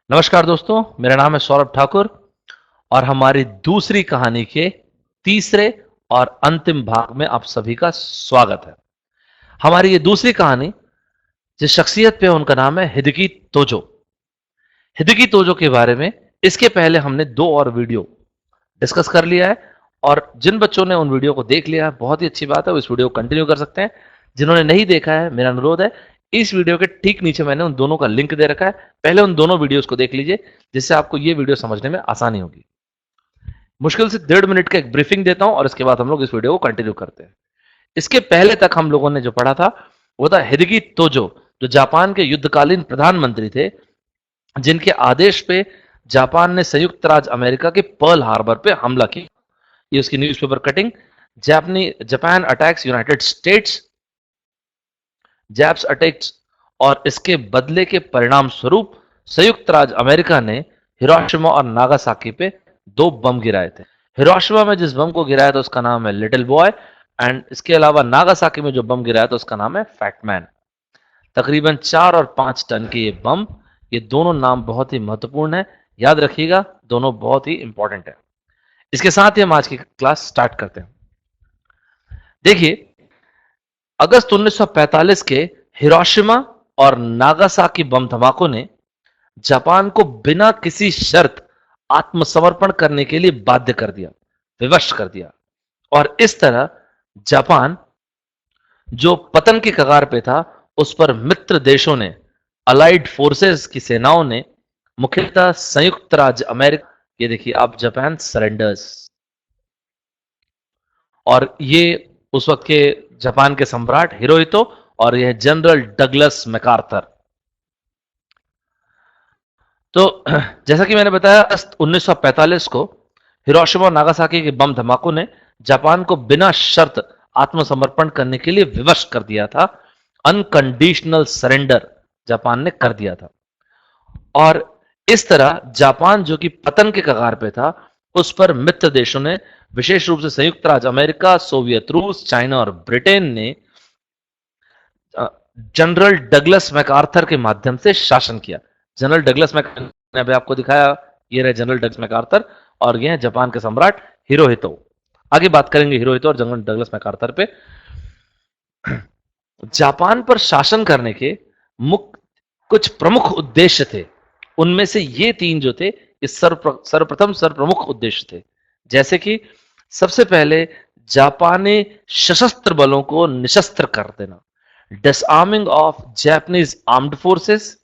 नमस्कार दोस्तों, मेरा नाम है सौरभ ठाकुर और हमारी दूसरी कहानी के तीसरे और अंतिम भाग में आप सभी का स्वागत है। हमारी ये दूसरी कहानी जिस शख्सियत पे उनका नाम है हिदकी तोजो। हिदकी तोजो के बारे में इसके पहले हमने 2 और वीडियो डिस्कस कर लिया है और जिन बच्चों ने उन वीडियो को देख लिया है बहुत ही अच्छी बात है, वो इस वीडियो को कंटिन्यू कर सकते हैं। जिन्होंने नहीं देखा है, मेरा अनुरोध है, इस वीडियो के ठीक नीचे मैंने उन दोनों का लिंक दे रखा है। पहले उन दोनों वीडियोस को देख लीजिए, जिससे आपको ये वीडियो समझने में आसानी होगी। मुश्किल से 1.5 मिनट का एक ब्रीफिंग देता हूं और इसके बाद हम लोग इस वीडियो को कंटिन्यू करते हैं। इसके पहले तक हम लोगों ने जो पढ़ा था वो था हिदकी तोजो, जो जापान के युद्धकालीन प्रधानमंत्री थे, जिनके आदेश पे जापान ने संयुक्त राज्य अमेरिका के पर्ल हार्बर पे हमला किया। ये उसकी newspaper cutting, Japan attacks United States, Japs attacks, और इसके बदले के परिणाम स्वरूप संयुक्त राज्य अमेरिका ने हिरोशिमा और नागासाकी पे 2 बम गिराए थे। हिरोशिमा में जिस बम को गिराया था उसका नाम है लिटिल बॉय, एंड इसके अलावा नागासाकी में जो बम गिराया था उसका नाम है फैटमैन। तकरीबन 4 और 5 टन के ये बम, ये दोनों नाम बहुत ही महत्वपूर्ण है, याद रखिएगा, दोनों बहुत ही इंपॉर्टेंट है। इसके साथ ही हम आज की क्लास स्टार्ट करते हैं। देखिए, अगस्त 1945 के हिरोशिमा और नागासाकी बम धमाकों ने जापान को बिना किसी शर्त आत्मसमर्पण करने के लिए बाध्य कर दिया, विवश कर दिया। और इस तरह जापान, जो पतन की कगार पे था, उस पर मित्र देशों ने, अलाइड फोर्सेस की सेनाओं ने, मुख्यतः संयुक्त राज्य अमेरिका, ये देखिए आप, जापान सरेंडर्स, और ये उस वक्त के जापान के सम्राट हिरोहितो और यह जनरल डगलस मैकार्थर। तो जैसा कि मैंने बताया, अगस्त 1945 को हिरोशिमा और नागासाकी के बम धमाकों ने जापान को बिना शर्त आत्मसमर्पण करने के लिए विवश कर दिया था। अनकंडीशनल सरेंडर जापान ने कर दिया था। और इस तरह जापान, जो कि पतन के कगार पे था, उस पर मित्र देशों ने, विशेष रूप से संयुक्त राज्य अमेरिका, सोवियत रूस, चाइना और ब्रिटेन ने जनरल डगलस मैकार्थर के माध्यम से शासन किया। जनरल डगलस मैकार्थर ने अभी आपको दिखाया, ये रहे जनरल डगलस मैकार्थर, और ये हैं जापान के सम्राट हिरोहितो। आगे बात करेंगे हिरोहितो और जनरल डगलस मैकार्थर पे। जापान पर शासन करने के मुख्य कुछ प्रमुख उद्देश्य थे। उनमें से ये 3 जो थे, ये सर्वप्रथम सर्वप्रमुख उद्देश्य थे। जैसे कि सबसे पहले जापानी सशस्त्र बलों को निशस्त्र कर देना, disarming of Japanese armed forces,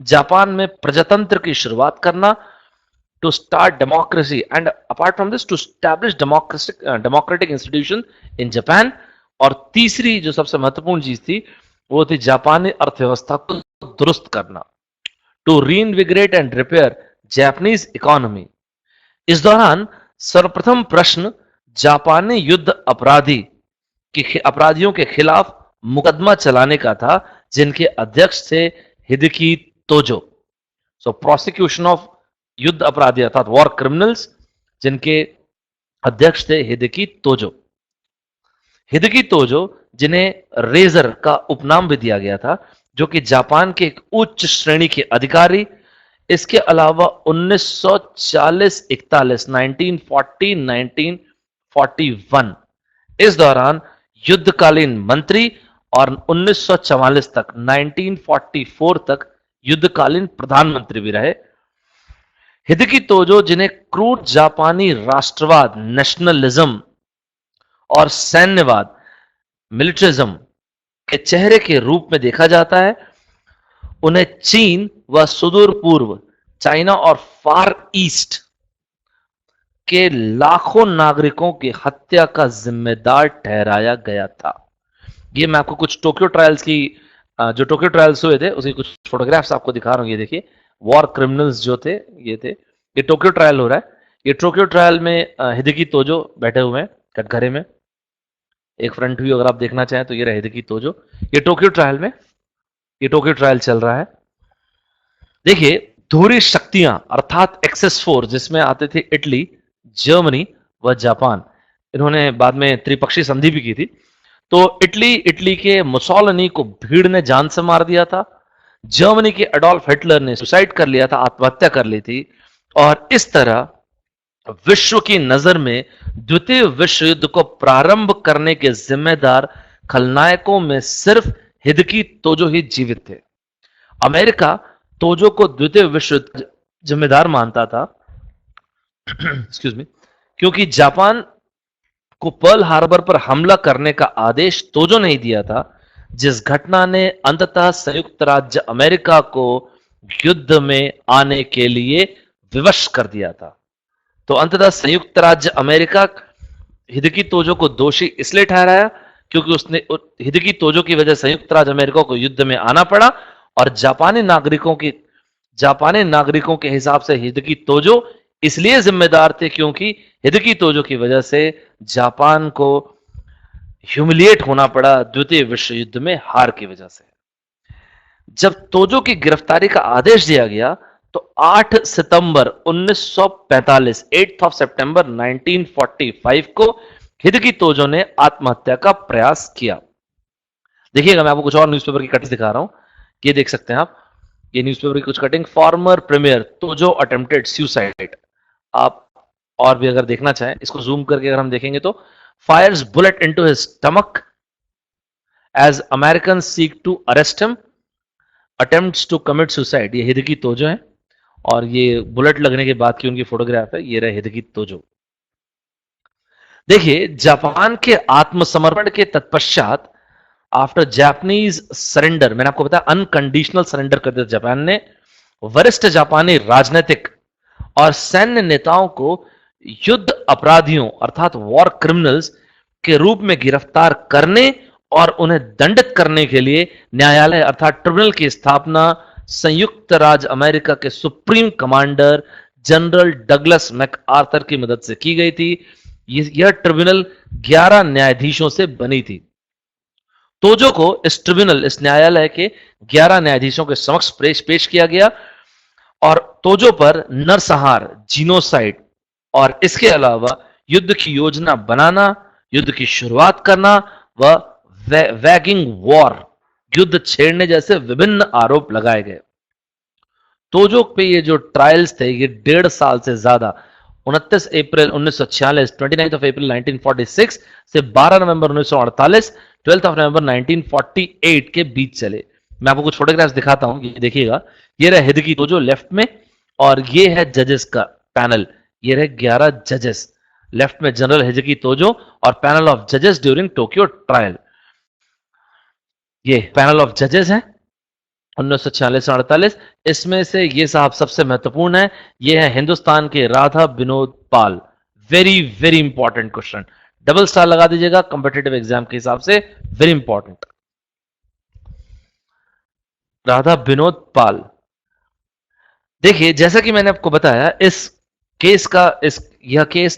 Japan में प्रजातंत्र की शुरुआत करना, to start democracy and apart from this to establish democratic institution in Japan. और तीसरी जो सबसे महत्वपूर्ण चीज थी, वो थी जापानी अर्थव्यवस्था को दुरुस्त करना, to reinvigorate and repair Japanese economy. इस दौरान सर्वप्रथम प्रश्न जापानी युद्ध अपराधियों के खिलाफ मुकदमा चलाने का था, जिनके अध्यक्ष थे हिदकी तोजो। सो प्रोसिक्यूशन ऑफ युद्ध अपराधी अर्थात वॉर क्रिमिनल्स, जिनके अध्यक्ष थे हिदकी तोजो। हिदकी तोजो, जिन्हें रेजर का उपनाम भी दिया गया था, जो कि जापान के एक उच्च श्रेणी के अधिकारी। इसके अलावा 1940-41, 1940-1941, इस दौरान युद्धकालीन मंत्री, और 1944 तक, 1944 तक युद्धकालीन प्रधानमंत्री भी रहे। हिदकी तोजो, जिन्हें क्रूर जापानी राष्ट्रवाद, नेशनलिज्म और सैन्यवाद, मिलिट्रिज्म के चेहरे के रूप में देखा जाता है, उन्हें चीन व सुदूर पूर्व, चाइना और फार ईस्ट के लाखों नागरिकों की हत्या का जिम्मेदार ठहराया गया था। ये मैं आपको कुछ टोक्यो ट्रायल्स की, जो टोक्यो ट्रायल्स हुए थे, उसकी कुछ फोटोग्राफ्स आपको दिखा रहा हूं। ये देखिए, वॉर क्रिमिनल्स जो थे, ये थे। ये टोक्यो ट्रायल हो रहा है। ये टोक्यो ट्रायल में हिदकी तोजो बैठे हुए हैं कटघरे में। एक फ्रंट व्यू अगर आप देखना चाहें तो ये रहे हिदकी तोजो। ये टोक्यो ट्रायल में, ये टोक्यो ट्रायल चल रहा है। देखिए, धुरी शक्तियां अर्थात एक्सेस फोर्स, जिसमें आते थे इटली, जर्मनी व जापान। इन्होंने बाद में त्रिपक्षीय संधि भी की थी। तो इटली के मुसोलिनी को भीड़ ने जान से मार दिया था। जर्मनी के एडोल्फ हिटलर ने सुसाइड कर लिया था, आत्महत्या कर ली थी, और इस तरह विश्व की नजर में द्वितीय विश्व युद्ध को प्रारंभ करने के जिम्मेदार खलनायकों में सिर्फ हिदकी तोजो ही जीवित थे। अमेरिका तोजो को द्वितीय विश्व युद्ध जिम्मेदार मानता था एक्सक्यूज मी, क्योंकि जापान को पर्ल हार्बर पर हमला करने का आदेश तोजो ने ही दिया था, जिस घटना ने अंततः संयुक्त राज्य अमेरिका को युद्ध में आने के लिए विवश कर दिया था। तो अंततः संयुक्त राज्य अमेरिका हिदकी तोजो को दोषी इसलिए ठहराया क्योंकि उसने हिदकी तोजो की वजह संयुक्त राज्य अमेरिका को युद्ध में आना पड़ा, और जापानी नागरिकों के हिसाब से हिदकी तोजो इसलिए जिम्मेदार थे क्योंकि हिदकी तोजो की वजह से जापान को ह्यूमिलिएट होना पड़ा द्वितीय विश्व युद्ध में हार की वजह से। जब तोजो की गिरफ्तारी का आदेश दिया गया तो 8 सितंबर 1945 8 ऑफ सितंबर 1945 को हिदकी तोजो ने आत्महत्या का प्रयास किया। देखिएगा, मैं आपको कुछ और न्यूज़पेपर की कटिंग दिखा रहा हूं, ये देख सकते हैं आप, ये न्यूज़पेपर की कुछ कटिंग। फॉर्मर प्रीमियर तोजो अटेम्प्टेड सुसाइड। आप और भी अगर देखना चाहें, इसको जूम करके अगर हम देखेंगे तो fires bullet into his stomach as American seek to arrest him, attempts to commit suicide. ये हिदकी तोजो है, और ये बुलेट लगने के बाद की उनकी फोटोग्राफ है, ये रहे हिदकी तोजो। देखिए, जापान के आत्मसमर्पण के तत्पश्चात आफ्टर जापानीज सरेंडर, मैंने आपको बताया अनकंडीशनल सरेंडर कर दिया जापान ने, वरिष्ठ जापानी राजनीतिक और सैन्य नेताओं को युद्ध अपराधियों अर्थात वॉर क्रिमिनल्स के रूप में गिरफ्तार करने और उन्हें दंडित करने के लिए न्यायालय अर्थात ट्रिब्यूनल की स्थापना संयुक्त राज्य अमेरिका के supreme commander general Douglas MacArthur की मदद से की गई थी। यह ट्रिब्यूनल 11 न्यायाधीशों से बनी थी। तोजो को इस ट्रिब्यूनल, इस न्यायालय के 11 न्यायाधीशों के समक्ष पेश किया गया, और तोजो पर नरसंहार, जीनोसाइड और इसके अलावा युद्ध की योजना बनाना, युद्ध की शुरुआत करना व वैगिंग वॉर, युद्ध छेड़ने जैसे विभिन्न आरोप लगाए गए। तोजो पे ये जो ट्रायल्स थे, ये 1.5 साल से ज्यादा 29 अप्रैल 1946 29 ऑफ अप्रैल 1946 से 12 नवंबर 1948 12 ऑफ नवंबर 1948 के बीच चले। मैं आपको कुछ फोटोग्राफ्स दिखाता हूं, ये देखिएगा, ये रहे हिदकी तोजो लेफ्ट में, और ये है जजेस का पैनल, ये रहे 11 जजेस, लेफ्ट में जनरल हिदकी तोजो और पैनल ऑफ जजेस ड्यूरिंग टोक्यो ट्रायल। ये पैनल ऑफ जजेस हैं 1946 से 48। इसमें से ये साहब सबसे महत्वपूर्ण है, ये है हिंदुस्तान के Radha Vinod Pal. Very very important question, double star लगा दीजिएगा कॉम्पिटेटिव एग्जाम के हिसाब से, वेरी इंपॉर्टेंट। राधा विनोद पाल। देखिए, जैसा कि मैंने आपको बताया, यह केस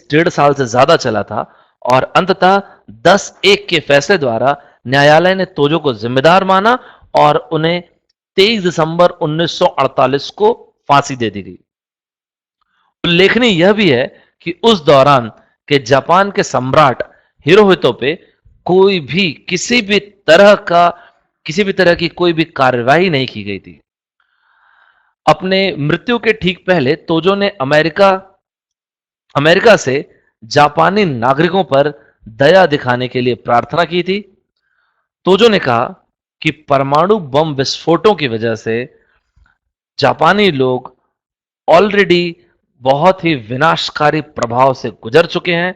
1.5 साल से ज्यादा चला था, और अंततः 10-1 के फैसले द्वारा न्यायालय ने तोजो को जिम्मेदार माना और उन्हें 23 दिसंबर 1948 को फांसी दे दी गई। उल्लेखनीय यह भी है कि उस दौरान के जापान के सम्राट हिरोहितो पे कोई भी किसी भी तरह की कोई भी कार्यवाही नहीं की गई थी। अपने मृत्यु के ठीक पहले तोजो ने अमेरिका से जापानी नागरिकों पर दया दिखाने के लिए प्रार्थना की थी। तोजो ने कहा कि परमाणु बम विस्फोटों की वजह से जापानी लोग ऑलरेडी बहुत ही विनाशकारी प्रभाव से गुजर चुके हैं,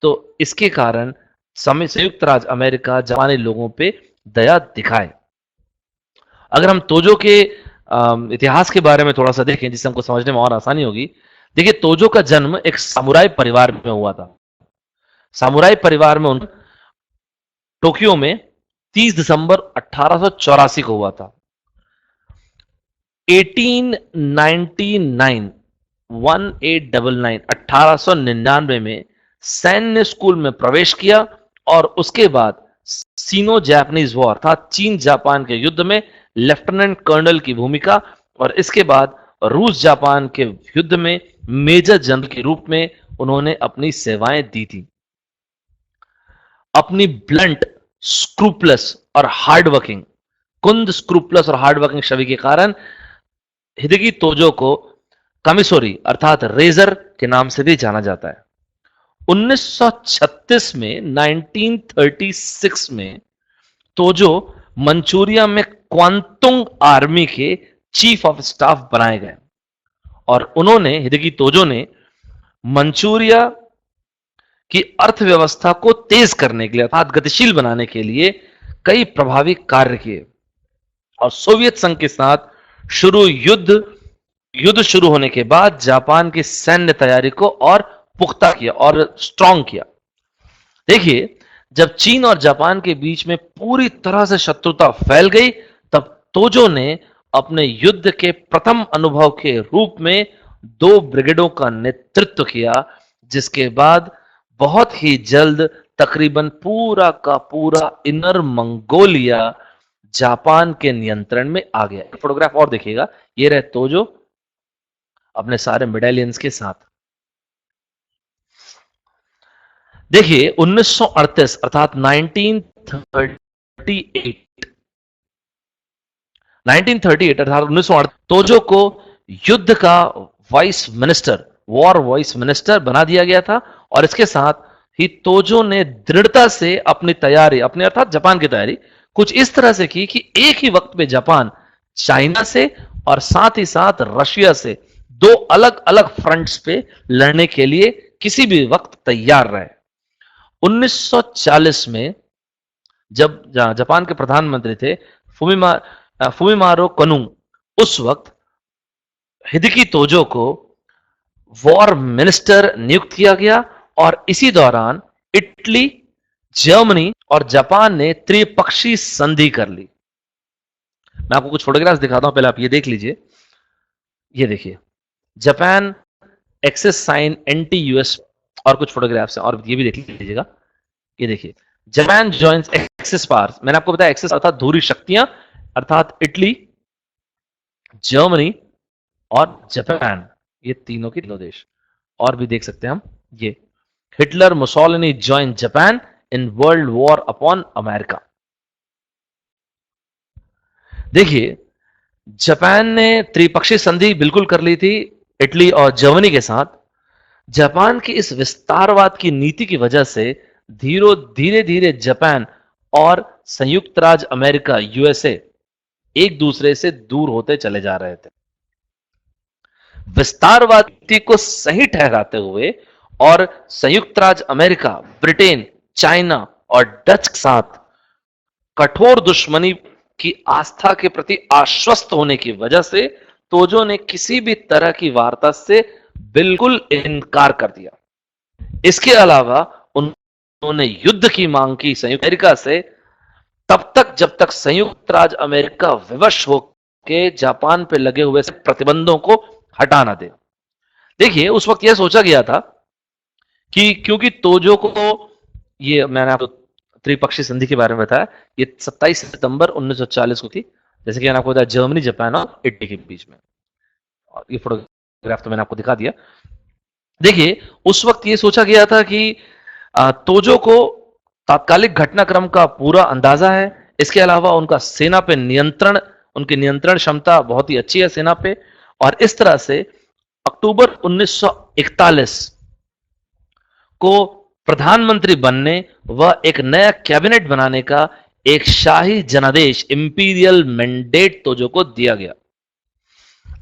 तो इसके कारण संयुक्त राज्य अमेरिका जापानी लोगों पे दया दिखाए। अगर हम तोजो के इतिहास के बारे में थोड़ा सा देखें, जिससे हमको समझने में और आसानी होगी। देखिए, तोजो का जन्म एक सामुराई परिवार में हुआ था। सामुराई परिवार में टोक्यो में 30 दिसंबर 1884 को हुआ था। 1899 में सैन्य स्कूल में प्रवेश किया, और उसके बाद सीनो जापानीज वॉर अर्थात चीन जापान के युद्ध में लेफ्टिनेंट कर्नल की भूमिका, और इसके बाद रूस जापान के युद्ध में मेजर जनरल के रूप में उन्होंने अपनी सेवाएं दी थी। अपनी ब्लंट, स्क्रूपलस और हार्ड वर्किंग कुंद, स्क्रूपलस और हार्डवर्किंग छवि के कारण हिदगी तोजो को कमिसोरी अर्थात रेजर के नाम से भी जाना जाता है। 1936 में 1936 में तोजो मंचूरिया में क्वांतुंग आर्मी के चीफ ऑफ स्टाफ बनाए गए और उन्होंने हिदगी तोजो ने मंचूरिया की अर्थव्यवस्था को तेज करने के लिए अर्थात गतिशील बनाने के लिए कई प्रभावी कार्य किए और सोवियत संघ के साथ युद्ध शुरू होने के बाद जापान की सैन्य तैयारी को और पुख्ता किया और स्ट्रांग किया। देखिए, जब चीन और जापान के बीच में पूरी तरह से शत्रुता फैल गई, तब तोजो ने अपने युद्ध के प्रथम अनुभव के रूप में 2 ब्रिगेडों का नेतृत्व किया, जिसके बाद बहुत ही जल्द तकरीबन पूरा का पूरा इनर मंगोलिया जापान के नियंत्रण में आ गया। एक फोटोग्राफ और देखिएगा, ये रहे तोजो अपने सारे मेडालियंस के साथ। देखिए 1938 अर्थात 1938 अर्थात 1938 तोजो को युद्ध का vice minister, war vice minister बना दिया गया था और इसके साथ ही तोजो ने दृढ़ता से अपनी तैयारी, अपने अर्थात जापान की तैयारी कुछ इस तरह से की कि एक ही वक्त में जापान चाइना से और साथ ही साथ रशिया से 2 अलग अलग फ्रंट्स पे लड़ने के लिए किसी भी वक्त तैयार रहे। 1940 में जब जापान के प्रधानमंत्री थे फुमिमारो कोनु, उस वक्त हिदकी तोजो को वॉर मिनिस्टर नियुक्त किया गया और इसी दौरान इटली, जर्मनी और जापान ने त्रिपक्षीय संधि कर ली। मैं आपको कुछ फोटोग्राफ्स दिखाता हूं, पहले आप ये देख लीजिए। ये देखिए, Japan axis sign anti US और कुछ फोटोग्राफ्स हैं और ये भी देख लीजिएगा। ये देखिए, जापान जॉइंस एक्सिस पावर्स, मैंने आपको बताया एक्सिस अर्थात धुरी शक्तियां, अर्थात इटली, जर्मनी और जापान, ये तीनों के तीनों देश। और भी देख सकते हैं हम, ये Hitler Mussolini join Japan in world war upon America. देखिए, जापान ने त्रिपक्षीय संधि बिल्कुल कर ली थी इटली और जर्मनी के साथ। जापान की इस विस्तारवाद की नीति की वजह से धीरे धीरे जापान और संयुक्त राज्य अमेरिका यूएसए एक दूसरे से दूर होते चले जा रहे थे। विस्तारवाद नीति को सही ठहराते हुए और संयुक्त राज्य अमेरिका, ब्रिटेन, चाइना और डच के साथ कठोर दुश्मनी की आस्था के प्रति आश्वस्त होने की वजह से तोजो ने किसी भी तरह की वार्ता से बिल्कुल इनकार कर दिया। इसके अलावा उन्होंने युद्ध की मांग की संयुक्त अमेरिका से तब तक जब तक संयुक्त राज्य अमेरिका विवश होकर जापान पर लगे हुए प्रतिबंधों को हटा ना दे। देखिए, उस वक्त यह सोचा गया था कि क्योंकि तोजो को, ये मैंने आपको त्रिपक्षीय संधि के बारे में बताया, ये 27 सितंबर 1940 को थी, जैसे कि मैंने आपको बताया जर्मनी, जापान और इटली के बीच में। और ये फोटोग्राफ तो मैंने आपको दिखा दिया। देखिए, उस वक्त ये सोचा गया था कि तोजो को तात्कालिक घटनाक्रम का पूरा अंदाजा है। इसके अलावा उनका सेना पे नियंत्रण, उनकी नियंत्रण क्षमता बहुत ही अच्छी है सेना पे, और इस तरह से अक्टूबर 1941 को प्रधानमंत्री बनने व एक नया कैबिनेट बनाने का एक शाही जनादेश, इंपीरियल मैंडेट तोजो को दिया गया।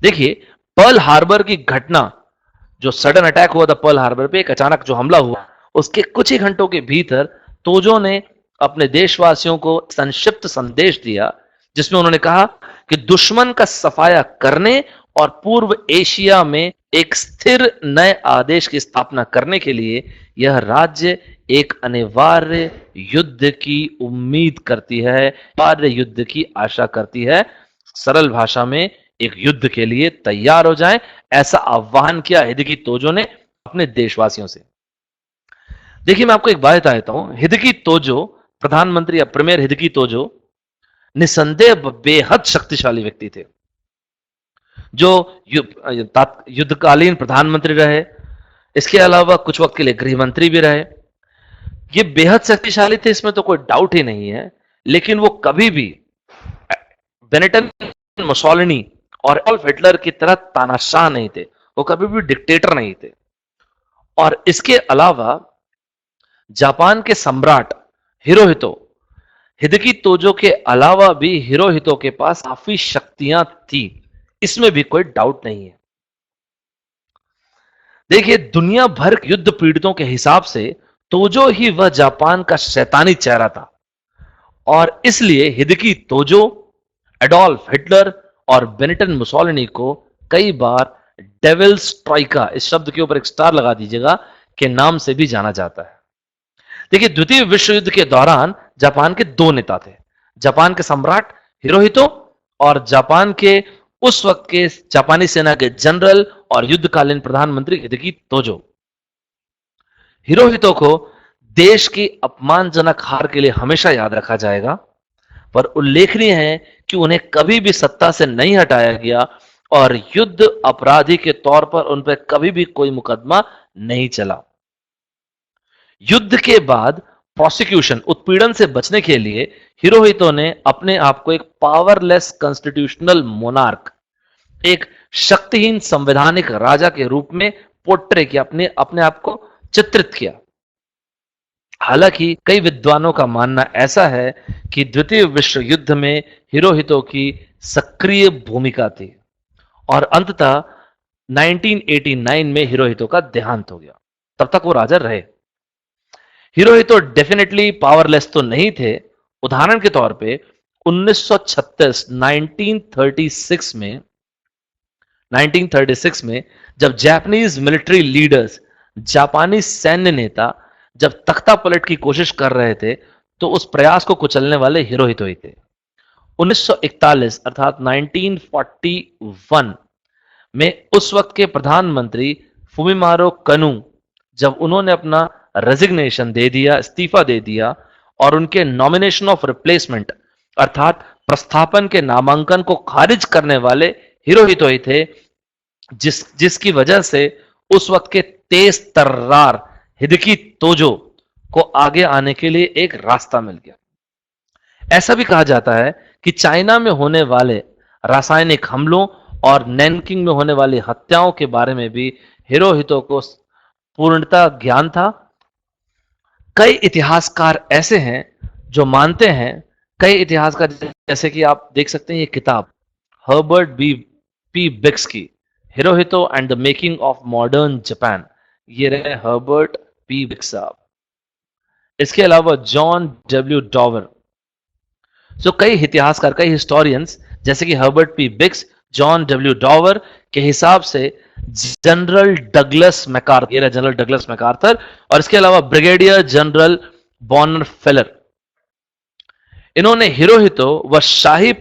देखिए, पर्ल हार्बर की घटना, जो सडन अटैक हुआ था पर्ल हार्बर पे, एक अचानक जो हमला हुआ, उसके कुछ ही घंटों के भीतर तोजो ने अपने देशवासियों को संक्षिप्त संदेश दिया, जिसमें उन्होंने कहा कि दुश्मन का सफाया करने और पूर्व एशिया में एक स्थिर नए आदेश की स्थापना करने के लिए यह राज्य एक अनिवार्य युद्ध की उम्मीद करती है, अनिवार्य युद्ध की आशा करती है। सरल भाषा में, एक युद्ध के लिए तैयार हो जाएं, ऐसा आह्वान किया हिदकी तोजो ने अपने देशवासियों से। देखिए, मैं आपको एक बात बताता हूं, हिदकी तोजो, प्रधानमंत्री या प्रीमियर हिदकी तोजो निसंदेह बेहद शक्तिशाली व्यक्ति थे, जो युद्धकालीन प्रधानमंत्री रहे, इसके अलावा कुछ वक्त के लिए गृह मंत्री भी रहे। ये बेहद शक्तिशाली थे, इसमें तो कोई डाउट ही नहीं है, लेकिन वो कभी भी बेनेटन मुसोलिनी और एडोल्फ हिटलर की तरह तानाशाह नहीं थे, वो कभी भी डिक्टेटर नहीं थे। और इसके अलावा जापान के सम्राट हिरोहितो हिदकी तोजो के अलावा भी हिरोहितो के पास काफी शक्तियां थी, इसमें भी कोई डाउट नहीं है। देखिए, दुनिया भर के युद्ध पीड़ितों के हिसाब से तोजो ही वह जापान का शैतानी चेहरा था, और इसलिए हिदकी तोजो, एडोल्फ हिटलर और बेनिटन मुसोलिनी को कई बार डेविल्स ट्राइका, इस शब्द के ऊपर एक स्टार लगा दीजिएगा, के नाम से भी जाना जाता है। देखिए, द्वितीय विश्व युद्ध के दौरान जापान के दो नेता थे, जापान के सम्राट हिरोहितो और जापान के उस वक्त के जापानी सेना के जनरल और युद्धकालीन प्रधानमंत्री हिदेकी तोजो। हिरोहितो को देश की अपमानजनक हार के लिए हमेशा याद रखा जाएगा, पर उल्लेखनीय है कि उन्हें कभी भी सत्ता से नहीं हटाया गया और युद्ध अपराधी के तौर पर उन पर कभी भी कोई मुकदमा नहीं चला। युद्ध के बाद प्रोसिक्यूशन, उत्पीड़न से बचने के लिए हिरोहितो ने अपने आप को एक पावरलेस कॉन्स्टिट्यूशनल मोनार्क, एक शक्तिहीन संवैधानिक राजा के रूप में पोर्ट्रे किया, अपने आप को चित्रित किया। हालांकि कई विद्वानों का मानना ऐसा है कि द्वितीय विश्व युद्ध में हिरोहितो की सक्रिय भूमिका थी और अंततः 1989 में हिरोहितो का देहांत हो गया। तब तक वो राजा रहे। हिरोहितो डेफिनेटली पावरलेस तो नहीं थे। उदाहरण के तौर पे 1936 में जब जापानीज मिलिट्री लीडर्स, जापानी सैन्य नेता जब तख्ता पलट की कोशिश कर रहे थे, तो उस प्रयास को कुचलने वाले हिरोहितो ही थे। 1941 अर्थात 1941 में उस वक्त के प्रधानमंत्री फुमिमारो कनु, जब उन्होंने अपना रेजिग्नेशन दे दिया, इस्तीफा दे दिया, और उनके नॉमिनेशन ऑफ रिप्लेसमेंट अर्थात प्रस्थापन के नामांकन को खारिज करने वाले हिरोहितो ही थे, जिसकी वजह से उस वक्त के तेज तर्रार हिदेकी तोजो को आगे आने के लिए एक रास्ता मिल गया। ऐसा भी कहा जाता है कि चाइना में होने वाले रासायनिक हमलों और नैनकिंग में होने वाली हत्याओं के बारे में भी हिरोहितो को पूर्णता ज्ञान था। कई इतिहासकार ऐसे हैं जो मानते हैं, कई इतिहासकार जैसे कि आप देख सकते हैं ये किताब हर्बर्ट पी बिक्स की, Hirohito and the making of modern Japan, ये रहे हर्बर्ट पी बिक्स साहब। इसके अलावा जॉन डब्ल्यू डॉवर। सो कई इतिहासकार, कई हिस्टोरियंस जैसे कि Herbert P Bix, John W Dower के हिसाब से जनरल डगलस मैकार्थर, ये रहा जनरल डगलस मैकार्थर, और इसके अलावा ब्रिगेडियर जनरल बॉनर फेलर, इन्होंने हिरोहितो व शाही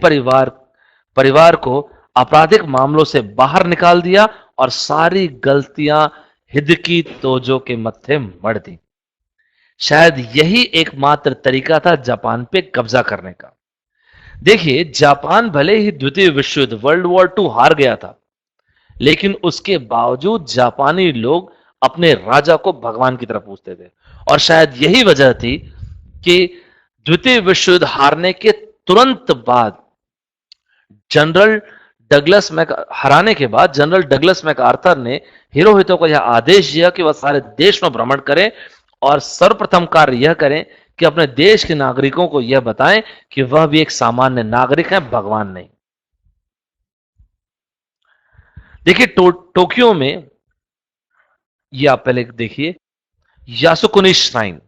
परिवार को आपराधिक मामलों से बाहर निकाल दिया और सारी गलतियां हिदेकी तोजो के मत्थे मढ़ दी। शायद यही एकमात्र तरीका था जापान पे कब्जा करने का। देखिए, जापान भले ही द्वितीय विश्व युद्ध वर्ल्ड वॉर 2 हार गया था, लेकिन उसके बावजूद जापानी लोग अपने राजा को भगवान की तरह पूजते थे, और शायद यही वजह थी कि द्वितीय विश्व युद्ध हारने के तुरंत बाद हराने के बाद जनरल डगलस मैकार्थर ने हिरोहितो को यह आदेश दिया कि वह सारे देश में भ्रमण करें और सर्वप्रथम कार्य यह करें कि अपने देश के नागरिकों को यह बताएं कि वह भी एक सामान्य नागरिक है, भगवान नहीं। देखिए, टोक्यो में, ये आप पहले देखिए, यासुकुनी श्राइन,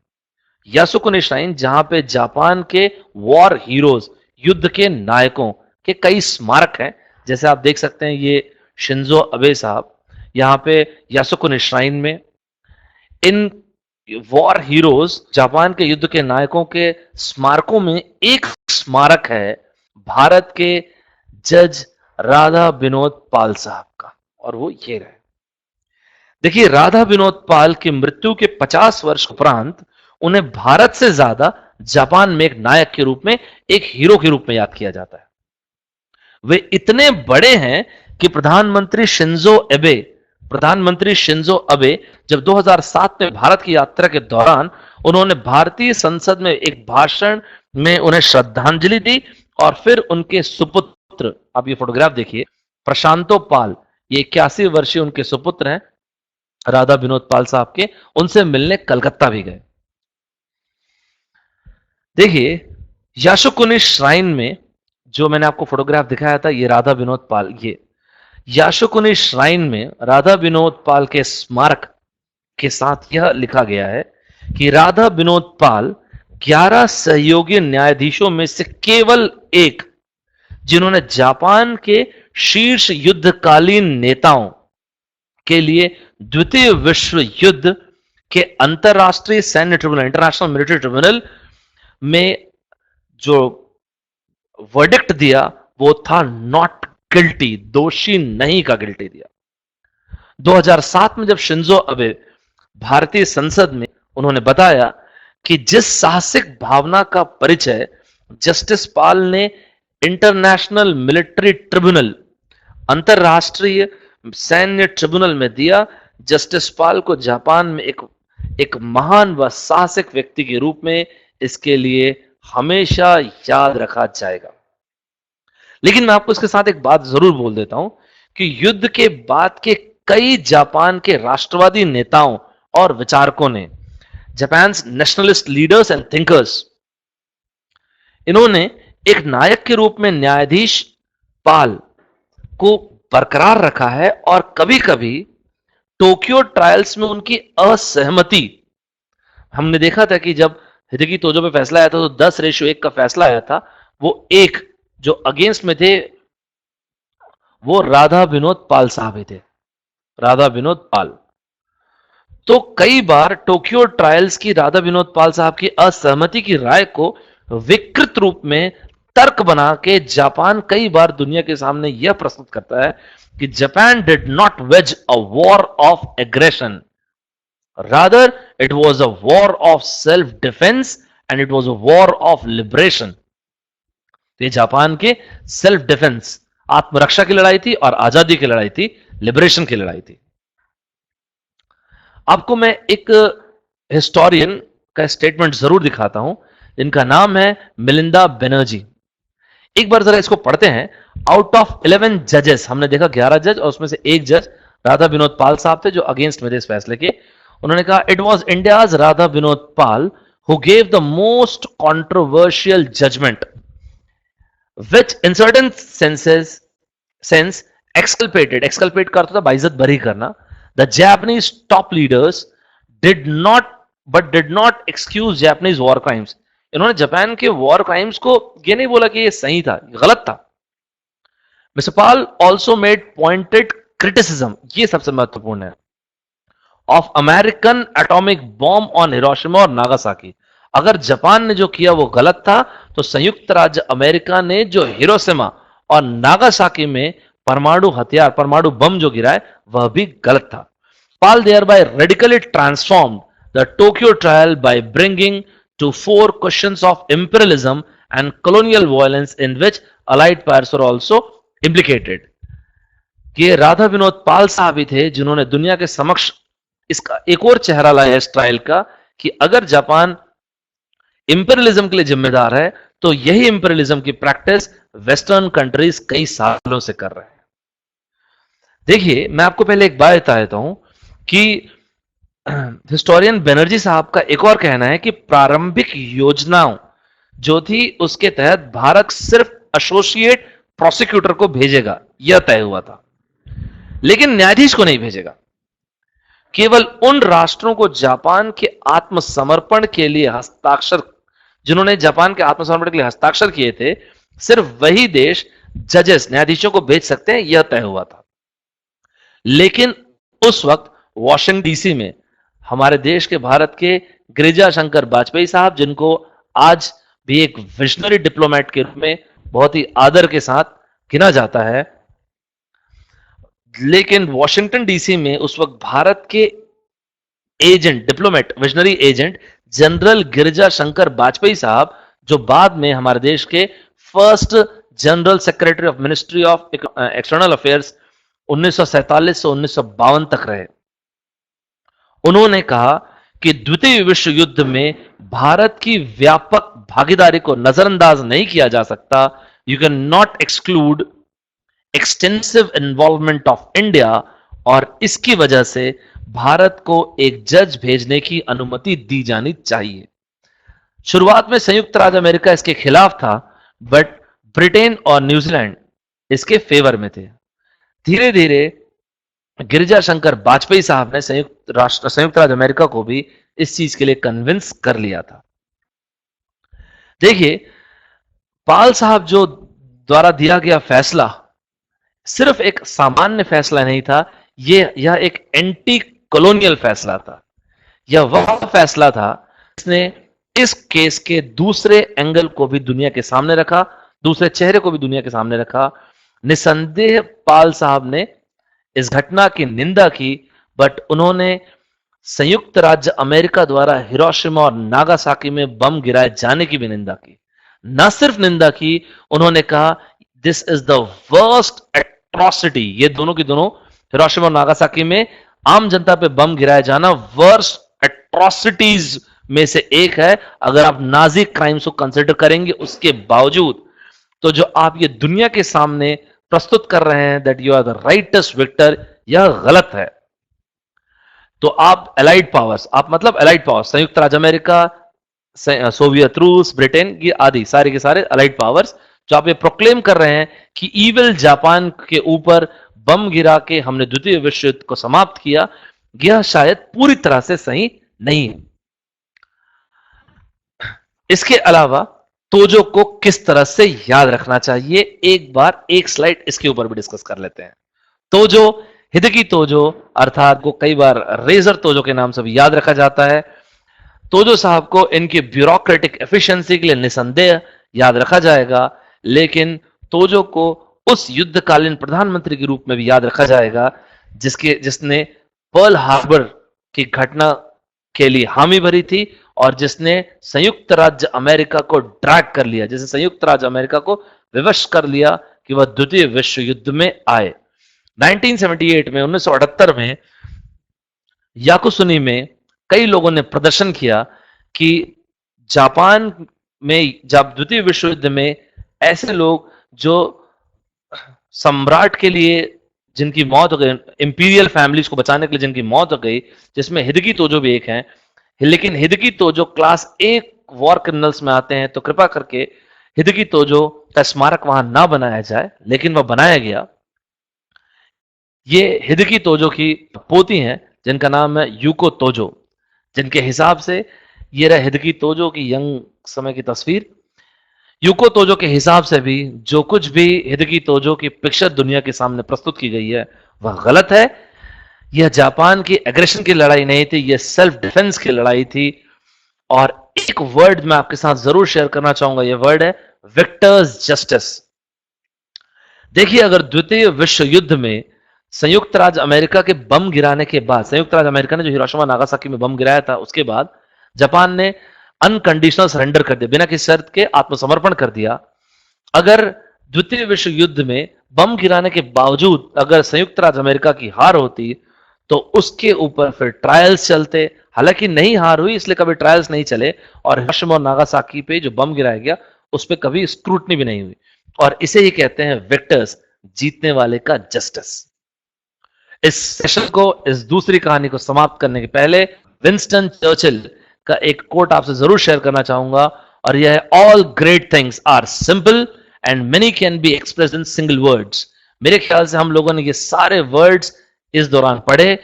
जहां पे जापान के वॉर हीरोज, युद्ध के नायकों के कई स्मारक हैं। जैसे आप देख सकते हैं ये शिंजो अबे साहब, यहां पे यासुकुनी श्राइन में इन वॉर हीरोज, जापान के युद्ध के नायकों के स्मारकों में एक स्मारक है भारत के जज राधा विनोद पाल साहब का, और वो ये रहे। देखिए, राधा विनोद पाल की मृत्यु के 50 वर्ष उपरांत उन्हें भारत से ज्यादा जापान में एक नायक के रूप में, एक हीरो के रूप में याद किया जाता है। वे इतने बड़े हैं कि प्रधानमंत्री शिंजो अबे जब 2007 में भारत की यात्रा के दौरान उन्होंने भारतीय संसद में एक भाषण में उन्हें श्रद्धांजलि दी और फिर उनके सुपुत्र, आप ये फोटोग्राफ देखिए, प्रशांतो पाल, ये 81 वर्षीय उनके सुपुत्र हैं राधा विनोद पाल साहब के, उनसे मिलने कलकत्ता भी गए। देखिए याशुकुनी श्राइन में जो मैंने आपको फोटोग्राफ दिखाया था, ये राधा विनोद पाल, ये याशुकुनी श्राइन में राधा विनोद पाल के स्मारक के साथ यह लिखा गया है कि राधा विनोद पाल 11 सहयोगी न्यायाधीशों में से केवल एक, जिन्होंने जापान के शीर्ष युद्धकालीन नेताओं के लिए द्वितीय विश्व युद्ध के अंतरराष्ट्रीय सैन्य ट्रिब्यूनल, इंटरनेशनल मिलिट्री ट्रिब्यूनल में जो वर्डिक्ट दिया वो था नॉट गिल्टी, दोषी नहीं का गिल्टी दिया। 2007 में जब शिंजो अबे भारतीय संसद में उन्होंने बताया कि जिस साहसिक भावना का परिचय जस्टिस पाल ने इंटरनेशनल मिलिट्री ट्रिब्यूनल, अंतरराष्ट्रीय सैन्य ट्रिब्यूनल में दिया, जस्टिस पाल को जापान में एक महान व साहसिक व्यक्ति के रूप में इसके लिए हमेशा याद रखा जाएगा। लेकिन मैं आपको इसके साथ एक बात जरूर बोल देता हूं कि युद्ध के बाद के कई जापान के राष्ट्रवादी नेताओं और विचारकों ने, Japan nationalist leaders and thinkers, इन्होंने एक नायक के रूप में न्यायाधीश पाल को बरकरार रखा है और कभी कभी टोक्यो ट्रायल्स में उनकी असहमति, हमने देखा था कि जब हिदेकी तोजो पे फैसला आया था तो 10:1 का फैसला आया था, वो एक जो अगेंस्ट में थे वो राधा विनोद पाल साहब ही थे, राधा विनोद पाल। तो कई बार टोक्यो ट्रायल्स की राधा विनोद पाल साहब की असहमति की राय को विकृत रूप में तर्क बना के जापान कई बार दुनिया के सामने यह प्रस्तुत करता है कि Japan did not wage a war of aggression, rather it was a war of self defence and it was a war of liberation. ये जापान के सेल्फ डिफेंस, आत्मरक्षा की लड़ाई थी और आजादी की लड़ाई थी, लिबरेशन की लड़ाई थी। आपको मैं एक हिस्टोरियन का स्टेटमेंट जरूर दिखाता हूं, जिनका नाम है मिलिंदा बनर्जी। एक बार जरा इसको पढ़ते हैं। आउट ऑफ 11 जजेस, हमने देखा 11 जज और उसमें से एक जज राधा विनोद पाल साहब थे जो अगेंस्ट में थे इस फैसले के। उन्होंने कहा it was India's Radha Vinod Pal who gave the most controversial judgement which in certain sense exculpate का अर्थ था बाइज्जत बरी करना, the Japanese top leaders did not excuse Japanese war crimes। इन्होंने जापान के वॉर क्राइम्स को ये नहीं बोला कि ये सही था, गलत था। मिस्टर पाल ऑल्सो मेड पॉइंटेड क्रिटिसिज्म, ये सबसे महत्वपूर्ण है, of American atomic bomb on Hiroshima और नागासाकी। अगर जापान ने जो किया वो गलत था तो संयुक्त राज्य अमेरिका ने जो हिरोशिमा और नागासाकी में परमाणु हथियार, परमाणु बम जो गिराए वह भी गलत था। Pal thereby radically transformed the Tokyo trial by bringing to 4 questions of imperialism and colonial violence in which allied powers were also implicated। ये राधा विनोद पाल साहब ही थे जिन्होंने दुनिया के समक्ष इसका एक और चेहरा लाया इस ट्रायल का कि अगर जापान इंपेरियलिज्म के लिए जिम्मेदार है तो यही इंपेरियलिज्म की प्रैक्टिस वेस्टर्न कंट्रीज कई सालों से कर रहे हैं। देखिए मैं आपको पहले एक बात बता देता हूं कि हिस्टोरियन बनर्जी साहब का एक और कहना है कि प्रारंभिक योजनाओं जो थी उसके तहत भारत सिर्फ एसोसिएट प्रोसिक्यूटर को भेजेगा, यह तय हुआ था, लेकिन न्यायाधीश को नहीं भेजेगा। केवल उन राष्ट्रों को जापान के आत्मसमर्पण के लिए हस्ताक्षर, जिन्होंने जापान के आत्मसमर्पण के लिए हस्ताक्षर किए थे, सिर्फ वही देश जजेस, न्यायाधीशों को भेज सकते हैं, यह तय हुआ था। लेकिन उस वक्त वॉशिंगटन डीसी में हमारे देश के, भारत के गिरिजा शंकर वाजपेयी साहब, जिनको आज भी एक विजनरी डिप्लोमेट के रूप में बहुत ही आदर के साथ गिना जाता है, लेकिन वॉशिंगटन डीसी में उस वक्त भारत के agent, diplomat, visionary agent general Girija Shankar Vajpayee साहब, जो बाद में हमारे देश के first general secretary of ministry of external affairs 1947 से 1952 तक रहे। उन्होंने कहा कि द्वितीय विश्व युद्ध में भारत की व्यापक भागीदारी को नजरअंदाज नहीं किया जा सकता। You can not exclude extensive involvement of India, और इसकी वजह से भारत को एक जज भेजने की अनुमति दी जानी चाहिए। शुरुआत में संयुक्त राज्य अमेरिका इसके खिलाफ था, बट ब्रिटेन और न्यूजीलैंड इसके फेवर में थे। धीरे धीरे गिरिजा शंकर वाजपेयी साहब ने संयुक्त राज्य अमेरिका को भी इस चीज के लिए कन्विंस कर लिया था। देखिए, पाल साहब जो द्वारा दिया गया फैसला सिर्फ एक सामान्य फैसला नहीं था, यह एक एंटी कॉलोनियल फैसला था। यह वह फैसला था जिसने इस केस के दूसरे एंगल को भी दुनिया के सामने रखा, दूसरे चेहरे को भी दुनिया के सामने रखा। निसंदेह पाल साहब ने इस घटना की निंदा की, बट उन्होंने संयुक्त राज्य अमेरिका द्वारा हिरोशिमा और नागासाकी में बम गिराए जाने की भी निंदा की। न सिर्फ निंदा की, उन्होंने कहा this is the worst atrocity. ये दोनों की दोनों, हिरोशिमा और नागासाकी में आम जनता पे बम गिराया जाना वर्स्ट एट्रॉसिटीज में से एक है। अगर आप नाजी क्राइम्स को कंसिडर करेंगे उसके बावजूद, तो जो आप ये दुनिया के सामने प्रस्तुत कर रहे हैं that you are the rightest victor, यह गलत है। तो आप एलाइड पावर्स, आप मतलब एलाइड पावर्स, संयुक्त राज्य अमेरिका, सोवियत रूस, ब्रिटेन, ये आदि सारे के सारे एलाइड पावर्स, जो आप ये प्रोक्लेम कर रहे हैं कि ईविल जापान के ऊपर बम गिरा के हमने द्वितीय विश्व युद्ध को समाप्त किया, यह शायद पूरी तरह से सही नहीं है। इसके अलावा तोजो को किस तरह से याद रखना चाहिए, एक बार एक स्लाइड इसके ऊपर भी डिस्कस कर लेते हैं। तोजो, हिदेकी तोजो, अर्थात को कई बार रेजर तोजो के नाम से भी याद रखा जाता है। तोजो साहब को इनकी ब्यूरोक्रेटिक एफिशिएंसी के लिए निसंदेह याद रखा जाएगा, लेकिन तोजो को उस युद्धकालीन प्रधानमंत्री के रूप में भी याद रखा जाएगा जिसने पर्ल हार्बर की घटना के लिए हामी भरी थी और जिसने संयुक्त राज्य अमेरिका को ड्रैग कर लिया, जिसे संयुक्त राज्य अमेरिका को विवश कर लिया कि वह द्वितीय विश्व युद्ध में आए। 1978 में 1978 में याकुसुनी में कई लोगों ने प्रदर्शन किया कि जापान में जब द्वितीय विश्व युद्ध में ऐसे लोग जो सम्राट के लिए जिनकी मौत हो गई, इंपीरियल फैमिलीज को बचाने के लिए जिनकी मौत हो गई, जिसमें हिदेकी तोजो भी एक हैं, लेकिन Hideki Tojo class a war criminals में आते हैं, तो कृपा करके हिदेकी तोजो का स्मारक वहां ना बनाया जाए, लेकिन वह बनाया गया। ये हिदेकी तोजो की पोती हैं जिनका नाम है यूको तोजो, जिनके हिसाब से ये रहा हिदेकी तोजो की यंग समय की तस्वीर। यूको तोजो के हिसाब से भी जो कुछ भी हिदेकी तोजो की पिक्चर दुनिया के सामने प्रस्तुत की गई है वह गलत है। यह जापान की एग्रेशन की लड़ाई नहीं थी, यह सेल्फ डिफेंस की लड़ाई थी। और एक वर्ड मैं आपके साथ जरूर शेयर करना चाहूंगा, यह वर्ड है विक्टर्स जस्टिस। देखिए, अगर द्वितीय विश्व युद्ध में संयुक्त राज्य अमेरिका के बम गिराने के बाद, संयुक्त राज्य अमेरिका ने जो हिरोशिमा नागासाकी में बम गिराया था, उसके बाद जापान ने अनकंडीशनल सरेंडर कर दिया, बिना किसी शर्त के आत्मसमर्पण कर दिया। अगर द्वितीय विश्व युद्ध में बम गिराने के बावजूद अगर संयुक्त राज्य अमेरिका की हार होती, तो उसके ऊपर फिर ट्रायल्स चलते। हालांकि नहीं हार हुई इसलिए कभी ट्रायल्स नहीं चले, और हिरोशिमा और नागासाकी पे जो बम गिराया गया उस पर कभी स्क्रूटनी भी नहीं हुई। और इसे ही कहते हैं विक्टर्स, जीतने वाले का जस्टिस। इस सेशन को, इस दूसरी कहानी को समाप्त करने के पहले विंस्टन चर्चिल का एक कोट आपसे जरूर शेयर करना चाहूंगा, और यह है all great things are simple and many can be expressed in single words. मेरे ख्याल से हम लोगों ने ये सारे वर्ड्स इस दौरान पढ़े,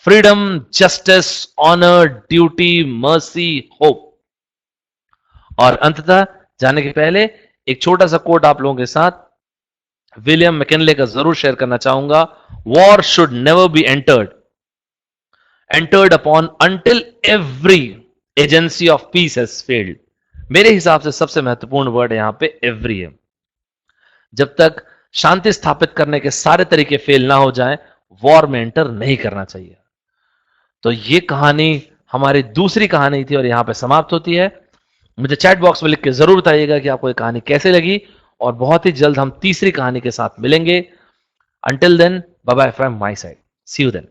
freedom, justice, honour, duty, mercy, hope. और अंततः जाने के पहले एक छोटा सा कोट आप लोगों के साथ विलियम मैकिनले का जरूर शेयर करना चाहूंगा। War should never be entered upon until every agency of peace has failed. मेरे हिसाब से सबसे महत्वपूर्ण वर्ड यहां पे एवरी है। जब तक शांति स्थापित करने के सारे तरीके फेल ना हो जाएं, वॉर में एंटर नहीं करना चाहिए। तो ये कहानी हमारी दूसरी कहानी थी और यहां पे समाप्त होती है। मुझे चैट बॉक्स में लिख के जरूर बताइएगा कि आपको ये कहानी कैसे लगी, और बहुत ही जल्द हम तीसरी कहानी के साथ मिलेंगे। Until then, bye bye from my side, see you then.